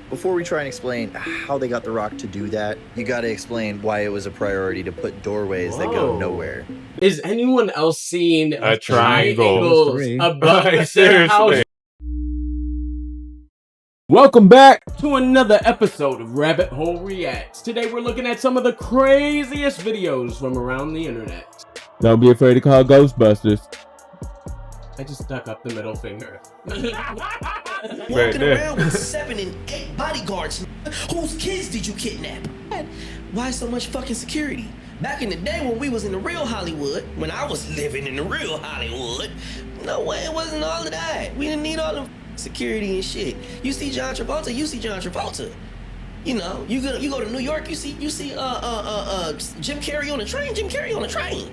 Before we try and explain how they got The Rock to do that, you gotta explain why it was a priority to put doorways that go nowhere. Is anyone else seeing A triangle. triangles above their Seriously. house? Welcome back. To another episode of Rabbit Hole Reacts. Today we're looking at some of the craziest videos from around the internet. Don't be afraid to call Ghostbusters. I just stuck up the middle finger. Walking around with 7 and 8 bodyguards. Whose kids did you kidnap? Why so much fucking security? Back in the day when we was in the real Hollywood, when I was living in the real Hollywood, no way, it wasn't all of that. We didn't need all the security and shit. You see John Travolta, you see John Travolta. You know, you go to New York, you see Jim Carrey on the train, Jim Carrey on the train.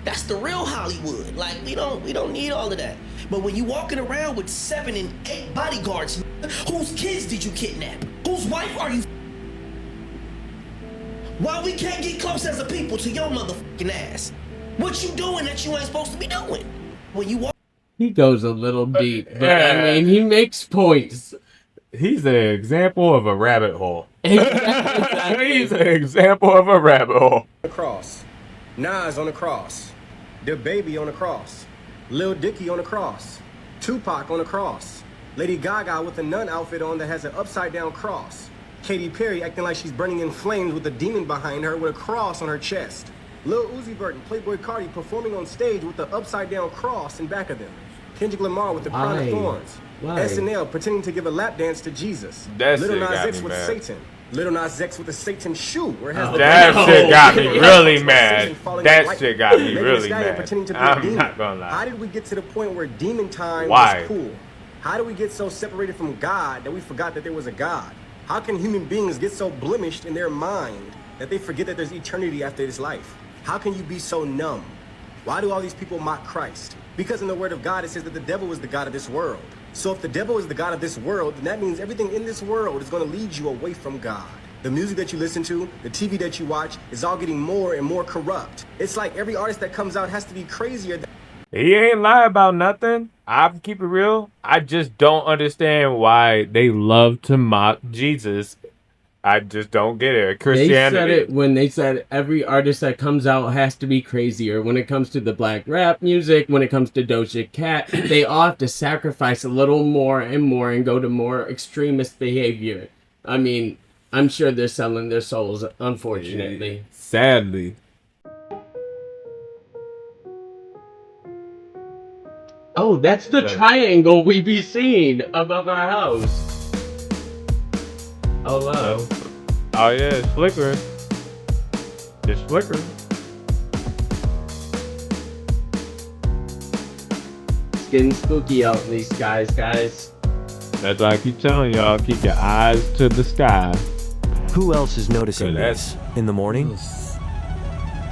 That's the real Hollywood. Like, we don't need all of that. But when you walking around with 7 and 8 bodyguards, whose kids did you kidnap? Whose wife are you? Why we can't get close as a people to your motherfucking ass? What you doing that you ain't supposed to be doing? When you walk. He goes a little deep, but I mean, he makes points. He's an example of a rabbit hole. Exactly. He's an example of a rabbit hole. The cross. Nas on the cross. The Baby on the cross. Lil Dicky on the cross. Tupac on the cross. Lady Gaga with a nun outfit on that has an upside down cross. Katy Perry acting like she's burning in flames with a demon behind her with a cross on her chest. Lil Uzi Vert and Playboy Cardi performing on stage with the upside down cross in back of them. Kendrick Lamar with the crown of thorns. SNL pretending to give a lap dance to Jesus. That Little shit Nas got X me with mad. Satan. Little Nas X with the Satan shoe where it has the That shit got me really Satan mad. falling That like shit got me Megan Thee really Stallion mad. pretending to be a I'm demon. not gonna How lie. did we get to the point where demon time Why? was cool? How did we get so separated from God that we forgot that there was a God? How can human beings get so blemished in their mind that they forget that there's eternity after this life? How can you be so numb? Why do all these people mock Christ? Because in the word of God, it says that the devil is the God of this world. So if the devil is the God of this world, then that means everything in this world is going to lead you away from God. The music that you listen to, the TV that you watch, is all getting more and more corrupt. It's like every artist that comes out has to be crazier. He ain't lie about nothing. I keep it real. I just don't understand why they love to mock Jesus. I just don't get it. Christianity. They said it when they said every artist that comes out has to be crazier. When it comes to the black rap music, when it comes to Doja Cat, they all have to sacrifice a little more and go to more extremist behavior. I mean, I'm sure they're selling their souls, unfortunately. Sadly. Oh, that's the triangle we be seeing above our house. Oh, wow. Oh yeah, it's flickering. It's flickering. It's getting spooky out in these skies, guys. That's why I keep telling y'all, keep your eyes to the sky. Who else is noticing That's- this? In the morning?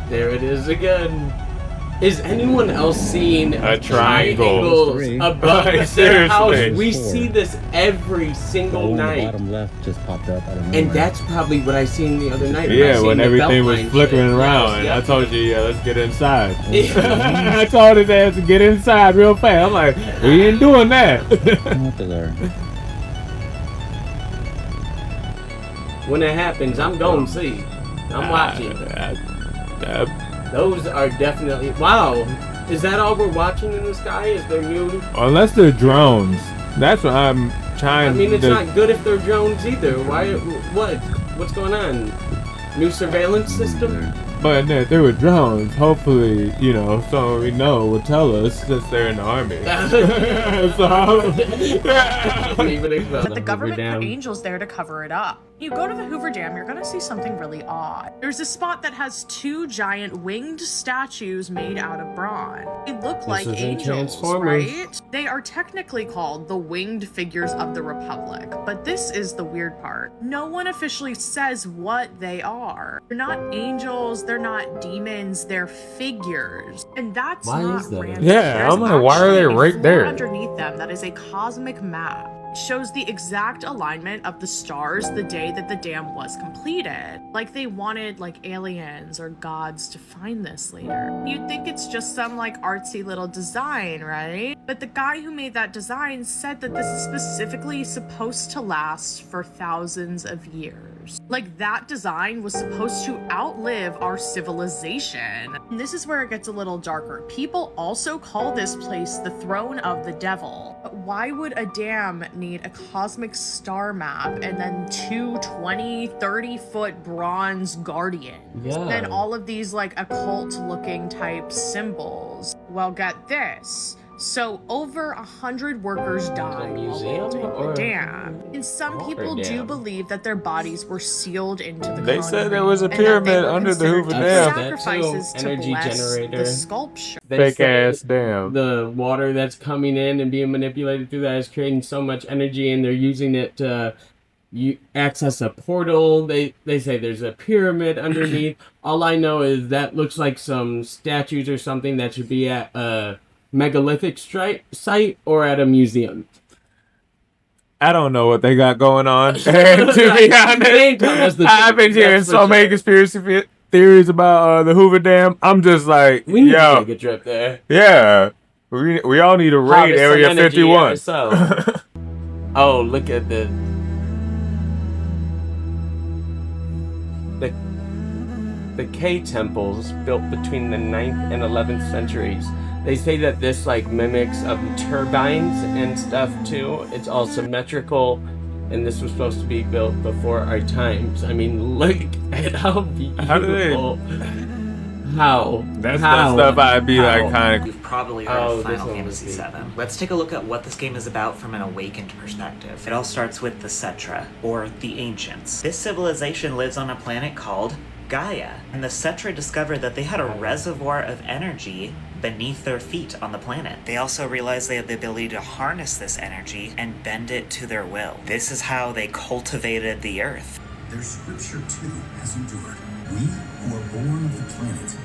There it is again. Is anyone else seeing A triangle. triangles above their Seriously. house? We see this every single night. Bottom left just popped up out of nowhere. And that's probably what I seen the other night. I Yeah, seen when the everything was Beltline flickering shit. around, and Yes, I told you, yeah, let's get inside. Yeah. I told his ass to get inside real fast. I'm like, we ain't doing that. What the there? When it happens, I'm going to see. I'm watching. Those are definitely... Wow. Is that all we're watching in the sky? Is there new... Unless they're drones. That's what I'm trying I mean, it's to... not good if they're drones either. Why? What? What's going on? New surveillance system? But if they were drones, hopefully, you know, someone we know will tell us since they're in the army. But the government put angels there to cover it up. You go to the Hoover Dam, you're gonna see something really odd. There's a spot that has 2 giant winged statues made out of bronze. They look like is in angels, Transformers. right? They are technically called the winged figures of the Republic, but this is the weird part. No one officially says what they are. They're not angels, they're not demons, they're figures. And that's Why not is that? random. Yeah, There's I'm like, why are they actually a right floor there? underneath them that is a cosmic map. shows the exact alignment of the stars the day that the dam was completed. Like they wanted like aliens or gods to find this later. You'd think it's just some like artsy little design, right? But the guy who made that design said that this is specifically supposed to last for thousands of years. Like that design was supposed to outlive our civilization. And this is where it gets a little darker. People also call this place the throne of the devil. But why would a dam need a cosmic star map and then two 20, 30-foot bronze guardians? Yeah. Then all of these like occult looking type symbols. Well, get this. So over 100 workers died while building the dam. And some people do believe that their bodies were sealed into the They concrete said there was a and that they pyramid were under the considered Hoover evil Dam. sacrifices to Energy bless generator. the sculpture. They Fake say ass dam. the water that's coming in and being manipulated through that is creating so much energy, and they're using it to access a portal. They say there's a pyramid underneath. All I know is that looks like some statues or something that should be at a megalithic site or at a museum. I don't know what they got going on. And to be honest, I've been hearing so many conspiracy theories about the Hoover Dam. I'm just like, We need to yo, take a trip there. yeah, we all need to raid Harvest some Area energy 51. ourselves. Oh, look at the K temples built between the 9th and 11th centuries. They say that this like mimics turbines and stuff too. It's all symmetrical, and this was supposed to be built before our times. I mean, look at how beautiful. How do they- How? That's How? the stuff I'd be How? like kind of. You've probably heard Oh, of this Final one Fantasy was VII. Let's take a look at what this game is about from an awakened perspective. It all starts with the Cetra, or the Ancients. This civilization lives on a planet called Gaia, and the Cetra discovered that they had a reservoir of energy beneath their feet on the planet. They also realized they had the ability to harness this energy and bend it to their will. This is how they cultivated the Earth. Their scripture too has endured. We who are born of the planet,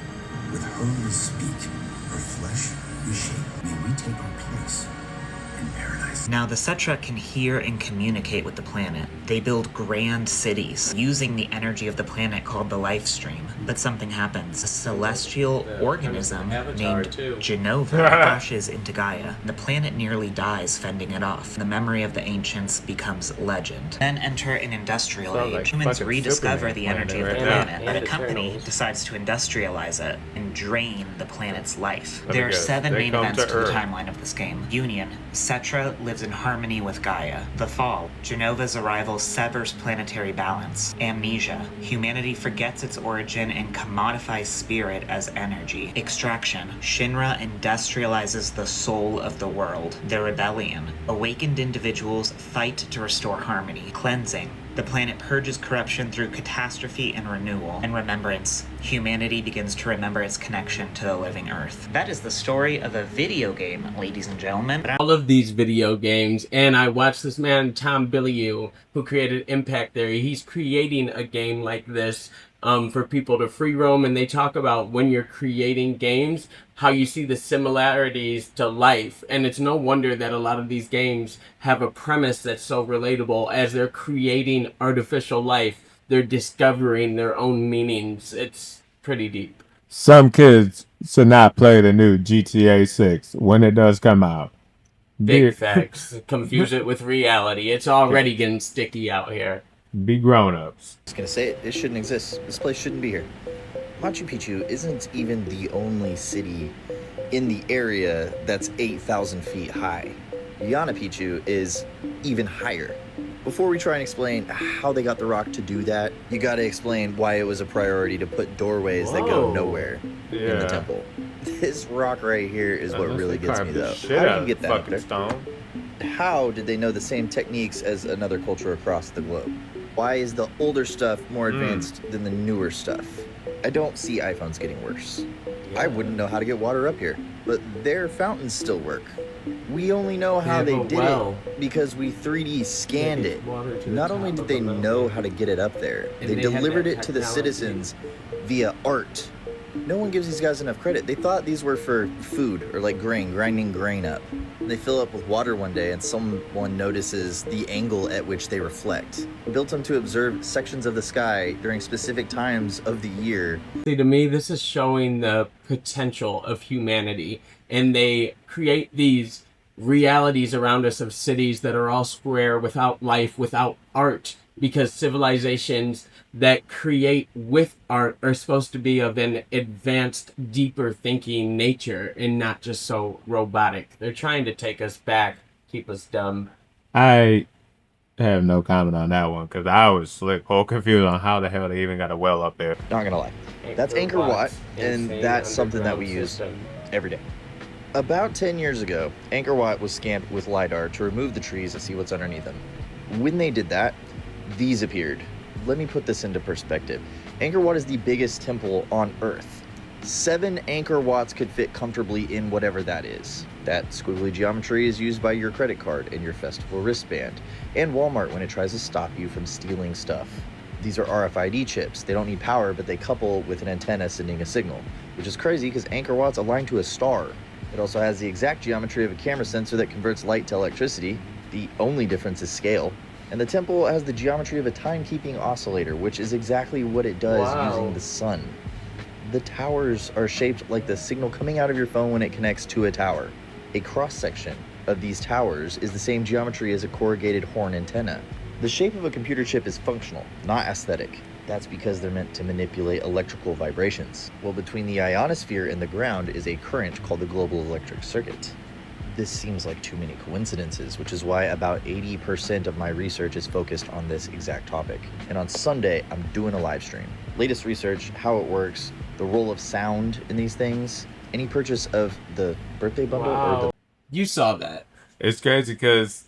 with her we speak, her flesh we shape. May we take our place in paradise. Now, the Cetra can hear and communicate with the planet. They build grand cities using the energy of the planet called the life stream. But something happens. A celestial organism named Genova crashes into Gaia. The planet nearly dies fending it off. The memory of the ancients becomes legend. Then enter an industrial Sounds age. like Humans fucking rediscover Superman the energy of planet the right planet, now. but a And company Eternals. decides to industrialize it and drain the planet's life. Let me There are guess. 7 They main come events to to the Earth. timeline of this game. Union. Cetra lives in harmony with Gaia. The Fall. Genova's arrival severs planetary balance. Amnesia. Humanity forgets its origin and commodifies spirit as energy. Extraction. Shinra industrializes the soul of the world. The Rebellion. Awakened individuals fight to restore harmony. Cleansing. The planet purges corruption through catastrophe and renewal. And remembrance. Humanity begins to remember its connection to the living Earth. That is the story of a video game, ladies and gentlemen. All of these video games, and I watched this man Tom Bilyeu, who created Impact Theory. He's creating a game like this for people to free roam, and they talk about when you're creating games, how you see the similarities to life. And it's no wonder that a lot of these games have a premise that's so relatable. As they're creating artificial life, they're discovering their own meanings. It's pretty deep. Some kids should not play the new GTA 6 when it does come out. Big facts. Confuse it with reality. It's already getting sticky out here. Be grown-ups. I was gonna say it. It shouldn't exist. This place shouldn't be here. Machu Picchu isn't even the only city in the area that's 8,000 feet high. Yana Picchu is even higher. Before we try and explain how they got the rock to do that, you gotta explain why it was a priority to put doorways that go Whoa. nowhere in the temple. This rock right here is what really gets me though. Shit How out do you of get that fucking up there? stone. How did they know the same techniques as another culture across the globe? Why is the older stuff more advanced than the newer stuff? I don't see iPhones getting worse. I wouldn't know how to get water up here, but their fountains still work. We only know how They they have a did well. it because we 3D scanned They it. get water to the Not top only did of they the mountain. know how to get it up there, And they they had delivered that it to the technology. citizens via art No one gives these guys enough credit. They thought these were for food or like grain, grinding grain up. They fill up with water one day and someone notices the angle at which they reflect. Built them to observe sections of the sky during specific times of the year. See, to me, this is showing the potential of humanity, and they create these realities around us of cities that are all square, without life, without art, because civilizations that create with art are supposed to be of an advanced, deeper thinking nature and not just so robotic. They're trying to take us back, keep us dumb. I have no comment on that one because I was whole confused on how the hell they even got a well up there. Not gonna lie. That's Angkor Wat, and that's something that we use every day. About 10 years ago, Angkor Wat was scanned with LiDAR to remove the trees and see what's underneath them. When they did that, these appeared. Let me put this into perspective. Angkor Wat is the biggest temple on Earth. 7 Angkor Wats could fit comfortably in whatever that is. That squiggly geometry is used by your credit card and your festival wristband, and Walmart when it tries to stop you from stealing stuff. These are RFID chips. They don't need power, but they couple with an antenna sending a signal, which is crazy because Angkor Wat's aligned to a star. It also has the exact geometry of a camera sensor that converts light to electricity. The only difference is scale. And the temple has the geometry of a timekeeping oscillator, which is exactly what it does using the sun. The towers are shaped like the signal coming out of your phone when it connects to a tower. A cross-section of these towers is the same geometry as a corrugated horn antenna. The shape of a computer chip is functional, not aesthetic. That's because they're meant to manipulate electrical vibrations. Well, between the ionosphere and the ground is a current called the global electric circuit. This seems like too many coincidences, which is why about 80% of my research is focused on this exact topic. And on Sunday, I'm doing a live stream. Latest research, how it works, the role of sound in these things, any purchase of the birthday bundle or the... You saw that. It's crazy because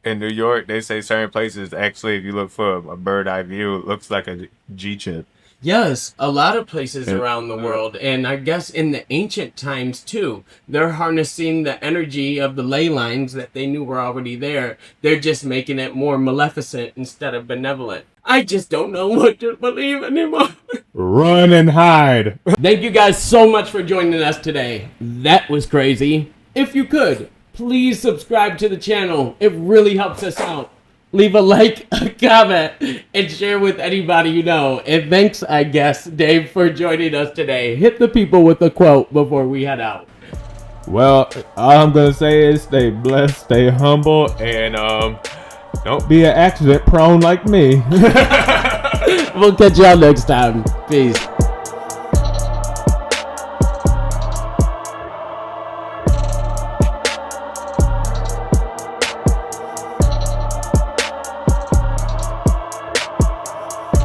in New York, they say certain places, actually, if you look for a bird eye view, it looks like a G-chip. Yes, a lot of places around the world, and I guess in the ancient times too, they're harnessing the energy of the ley lines that they knew were already there. They're just making it more maleficent instead of benevolent. I just don't know what to believe anymore. Run and hide. Thank you guys so much for joining us today. That was crazy. If you could, please subscribe to the channel. It really helps us out. Leave a like, a comment, and share with anybody you know. And thanks, I guess, Dave, for joining us today. Hit the people with a quote before we head out. Well, all I'm going to say is stay blessed, stay humble, and don't be an accident prone like me. We'll catch y'all next time. Peace.